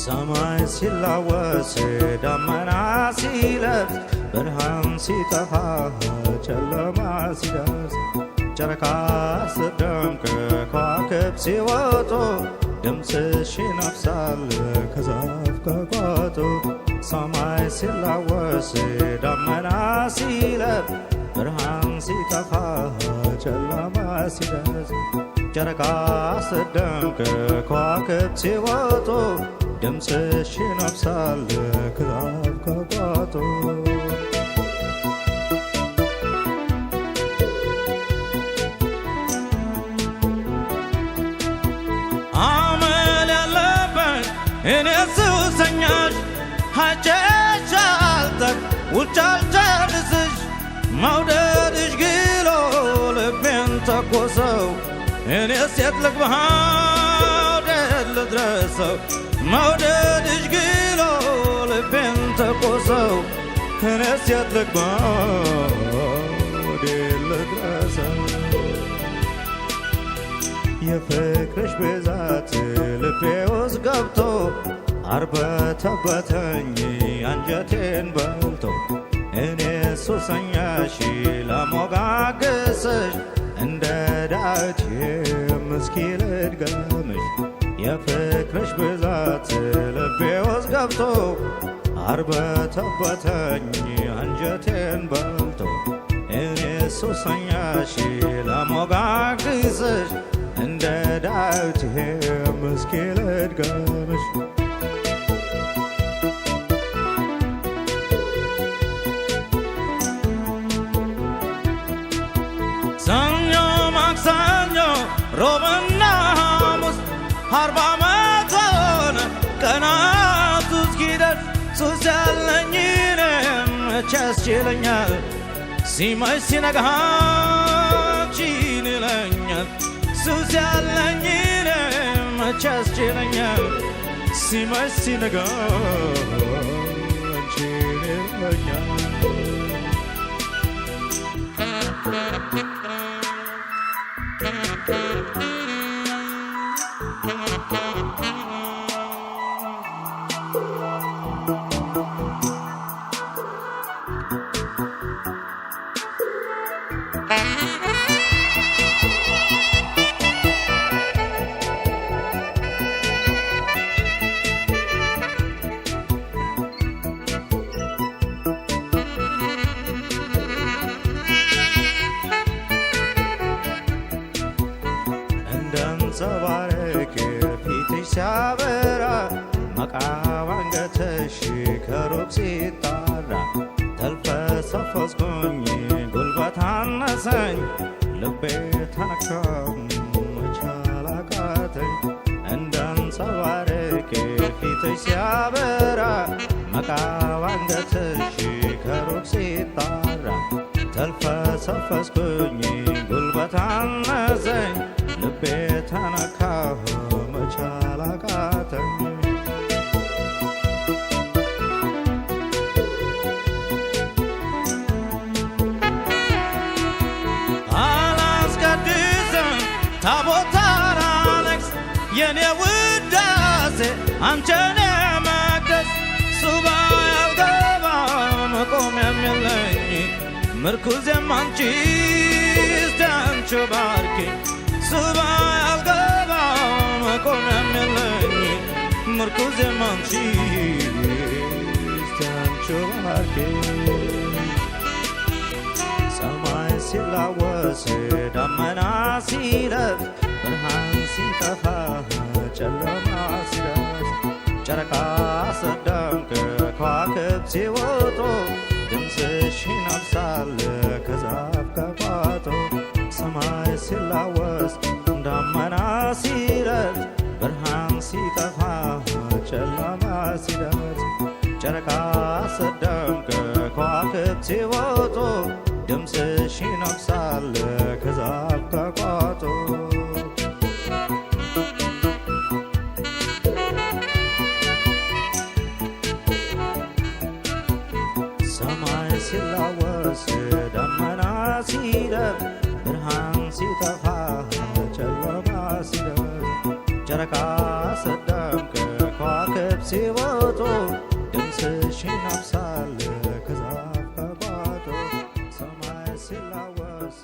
ሰማይ ሲላወስ ደመና ሲለብስ ብርሃን ሲጠፋ ጨለማ ሲደርስ ጨረቃ ስትደምቅ ከዋክብት ሲወጡ ድምፅሽ ይነፍሳል ከዛፍ ከቋጡ ሰማይ ሲላወስ ደመና ሲለብስ ብርሃን ሲጠፋ ጨለማ ሲደርስ ጨረቃ ስትደምቅ ከዋክብት ሲወጡ ድምፅሽ ይነፍሳል ከዛፍ ከቋጡ አመል ያለበት እኔ ሱሰኛሽ ሀጨሽ አልጠቅ ውጫልጨርስሽ መውደድሽ ግሎ ልቤን ተኮሰው እኔስ የት ልግባ ወዴት ልድረሰው መውደድሽ ግሎ ልቤን ተኮሰው እኔስ የት ልግባ ወዴት ልድረሰው የፍቅርሽ ብዛት ልቤ ውስጥ ገብቶ አርበተበተኝ አንጀቴን በልቶ እኔ ሱሰኛሽ ለሞጋገስሽ እንደ ዳዊት እስኪ ልድገምሽ የፍቅርሽ ብዛት ልቤ ውስጥ ገብቶ አርበተበተኝ አንጀቴን በልቶ እኔ ሱሰኛሽ ለሞጋገስሽ እንደ ዳዊት እስኪ ልድገምሽ ሰኞ ማክሰኞ ሮብና ሐሙስ 40 ዓመት ሆነ ቀናቱ እስኪደርስ ሱስ ያለኝ እኔም መቼ ያስችለኛል ሲመሽ ሲነጋ አንቺን ይለኛል ሱስ ያለኝ እኔም መቼ ያስችለኛል ሲመሽ ሲነጋ አንቺን ይለኛል እንደንጸባረቅ ፊትሽ ሲያበራ መቃብ አንገትሽ ከሩቅ ሲጣራ ተልፈሰፈስኩኝ ጉልበት አነሰኝ ልቤ ተነካም መቻል አቃተኝ እንደንጸባረቅ ፊትሽ ሲያበራ መቃብ አንገትሽ ከሩቅ ሲጣራ ተልፈሰፈስኩኝ ጉልበት አነሰኝ ልቤ ተነካ መቻል አቃተኝ አላስቀድስም ታቦት አላነግስ የኔ ውዳሴ አንቺን የመቅደስ ሱባ ያልገባ መቆሚያም የለኝ ምርኩዜም አንቺ እስቲ አንቺ ባርኪኝ ሱባ ያልገባ መቆሚያም የለኝ ምርኩዜም አንቺ እስቲ አንቺ ባርኪኝ ሰማይ ሲላወስ ደመና ሲለብስ ብርሃን ሲጠፋ ጨለማ ሲደርስ ጨረቃ ስትደምቅ ከዋክብት ሲወጡ ድምፅሽ ይነፍሳል ከዛፍ ከቋጡ ሰማይ ሲላወስ ደመና ሲለብስ ብርሃን ሲጠፋ ጨለማ ሲደርስ ጨረቃ ስትደምቅ ከዋክብት ሲወጡ ድምፅሽ ይነፍሳል ከዛፍ ከቋጡ ሰማይ ሲላወስ ደመና ሲለብስ ብርሃን ሲጠፋ ጨለማ ሲደርስ ጨረቃ ስትደምቅ ከዋክብት ሲወጡ ድምፅሽ ይነፍሳል ከዛፍ ከጓዶ ሰማይ ሲላወስ